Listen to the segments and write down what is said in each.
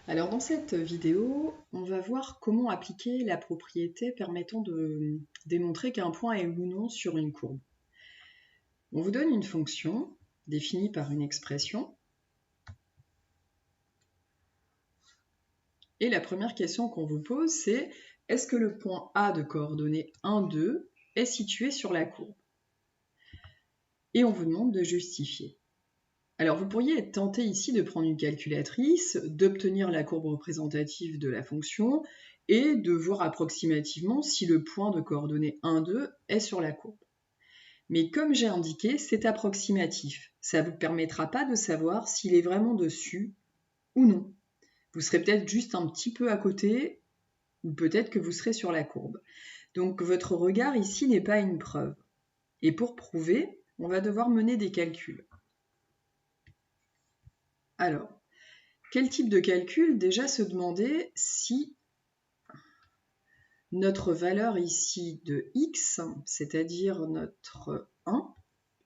Alors dans cette vidéo, on va voir comment appliquer la propriété permettant de démontrer qu'un point est ou non sur une courbe. On vous donne une fonction définie par une expression. Et la première question qu'on vous pose, c'est est-ce que le point A de coordonnées 1, 2 est situé sur la courbe? Et on vous demande de justifier. Alors vous pourriez être tenté ici de prendre une calculatrice, d'obtenir la courbe représentative de la fonction et de voir approximativement si le point de coordonnées 1, 2 est sur la courbe. Mais comme j'ai indiqué, c'est approximatif. Ça ne vous permettra pas de savoir s'il est vraiment dessus ou non. Vous serez peut-être juste un petit peu à côté ou peut-être que vous serez sur la courbe. Donc votre regard ici n'est pas une preuve. Et pour prouver, on va devoir mener des calculs. Alors, quel type de calcul? Déjà se demander si notre valeur ici de x, c'est-à-dire notre 1,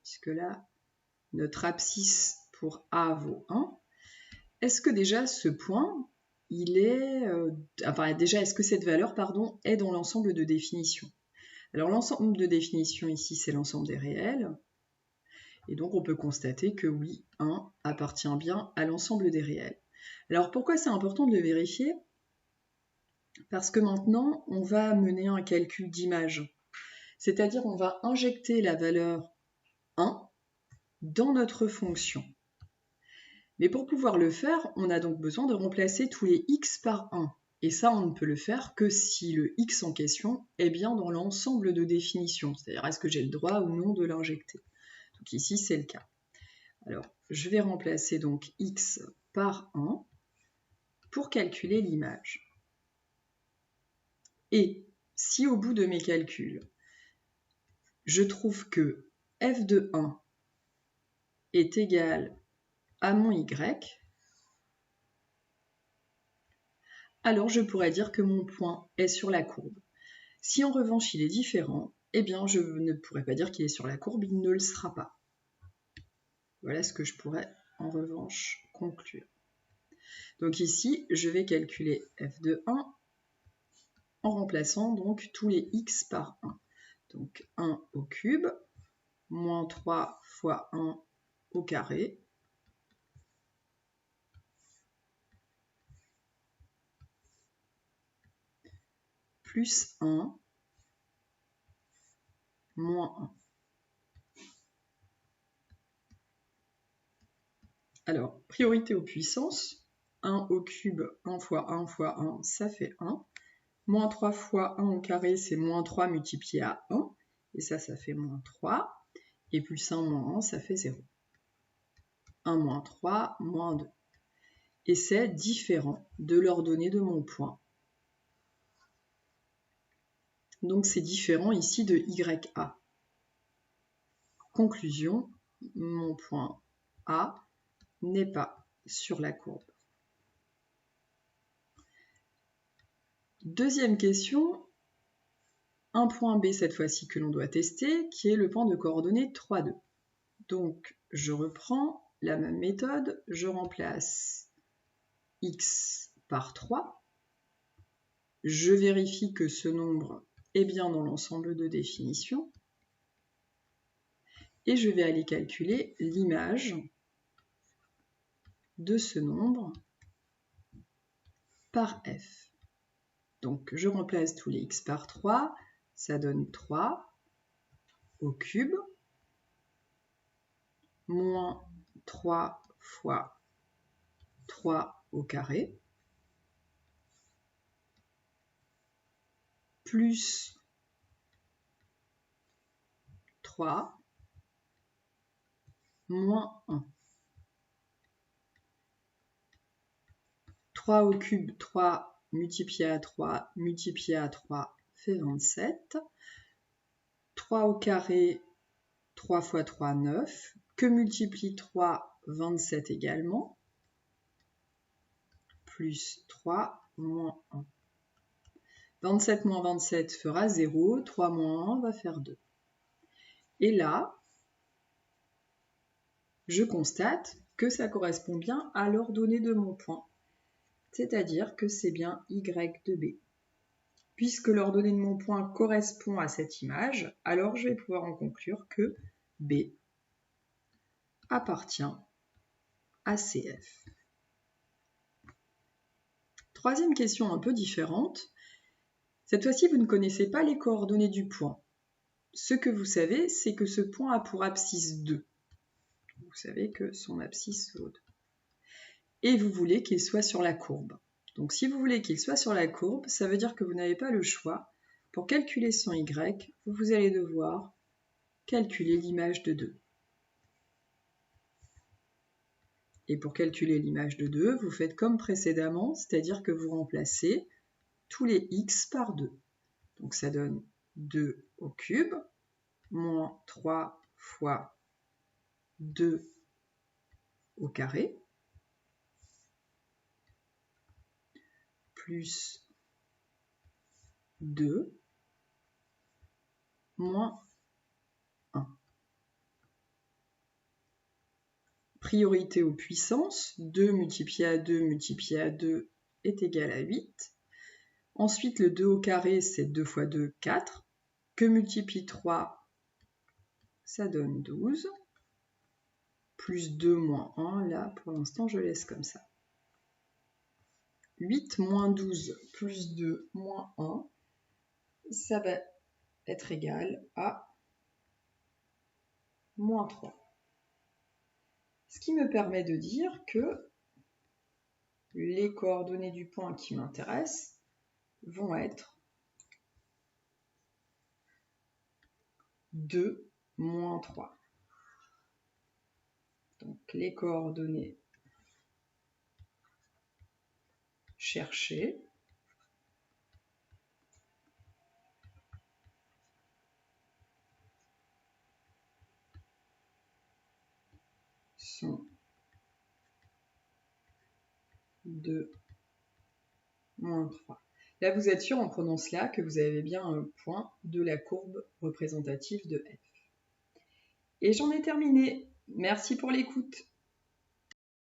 puisque là, notre abscisse pour a vaut 1, est-ce que déjà ce point, est-ce que cette valeur, est dans l'ensemble de définition? Alors l'ensemble de définition ici, c'est l'ensemble des réels, et donc on peut constater que oui, 1 appartient bien à l'ensemble des réels. Alors pourquoi c'est important de le vérifier? Parce que maintenant, on va mener un calcul d'image. C'est-à-dire, on va injecter la valeur 1 dans notre fonction. Mais pour pouvoir le faire, on a donc besoin de remplacer tous les x par 1. Et ça, on ne peut le faire que si le x en question est bien dans l'ensemble de définition. C'est-à-dire, est-ce que j'ai le droit ou non de l'injecter? Donc ici, c'est le cas. Alors, je vais remplacer donc x par 1 pour calculer l'image. Et si au bout de mes calculs, je trouve que f de 1 est égal à mon y, alors je pourrais dire que mon point est sur la courbe. Si en revanche il est différent, eh bien je ne pourrais pas dire qu'il est sur la courbe, il ne le sera pas. Voilà ce que je pourrais en revanche conclure. Donc ici, je vais calculer f de 1 en remplaçant donc tous les x par 1. Donc 1 au cube, moins 3 fois 1 au carré, plus 1, moins 1. Alors, priorité aux puissances, 1 au cube, 1 fois 1 fois 1, ça fait 1. Moins 3 fois 1 au carré, c'est moins 3 multiplié à 1. Et ça fait moins 3. Et plus 1 moins 1, ça fait 0. 1 moins 3, moins 2. Et c'est différent de l'ordonnée de mon point. Donc c'est différent ici de YA. Conclusion, mon point A n'est pas sur la courbe. Deuxième question, un point B cette fois-ci que l'on doit tester, qui est le point de coordonnées 3, 2. Donc je reprends la même méthode, je remplace x par 3, je vérifie que ce nombre est bien dans l'ensemble de définition, et je vais aller calculer l'image de ce nombre par f. Donc je remplace tous les x par 3, ça donne 3 au cube, moins 3 fois 3 au carré, plus 3, moins 1. 3 au cube, 3 multiplié à 3 fait 27. 3 au carré, 3 fois 3, 9. Que multiplie 3, 27 également. Plus 3, moins 1. 27 moins 27 fera 0. 3 moins 1 va faire 2. Et là, je constate que ça correspond bien à l'ordonnée de mon point. c'est-à-dire que c'est bien y de B. Puisque l'ordonnée de mon point correspond à cette image, alors je vais pouvoir en conclure que B appartient à CF. Troisième question un peu différente. Cette fois-ci, vous ne connaissez pas les coordonnées du point. Ce que vous savez, c'est que ce point a pour abscisse 2. Vous savez que son abscisse vaut 2. Et vous voulez qu'il soit sur la courbe. Donc si vous voulez qu'il soit sur la courbe, ça veut dire que vous n'avez pas le choix. Pour calculer son y, vous allez devoir calculer l'image de 2. Et pour calculer l'image de 2, vous faites comme précédemment, c'est-à-dire que vous remplacez tous les x par 2. Donc ça donne 2 au cube, moins 3 fois 2 au carré, plus 2, moins 1. Priorité aux puissances, 2 multiplié à 2 multiplié à 2 est égal à 8. Ensuite, le 2 au carré, c'est 2 fois 2, 4. Que multiplie 3, ça donne 12. Plus 2 moins 1, là, pour l'instant, je laisse comme ça. 8 moins 12 plus 2 moins 1, ça va être égal à moins 3. Ce qui me permet de dire que les coordonnées du point qui m'intéressent vont être 2, moins 3. Donc les coordonnées cherchées sont 2, moins 3. Là, vous êtes sûr en prenant cela que vous avez bien un point de la courbe représentative de f. Et j'en ai terminé. Merci pour l'écoute.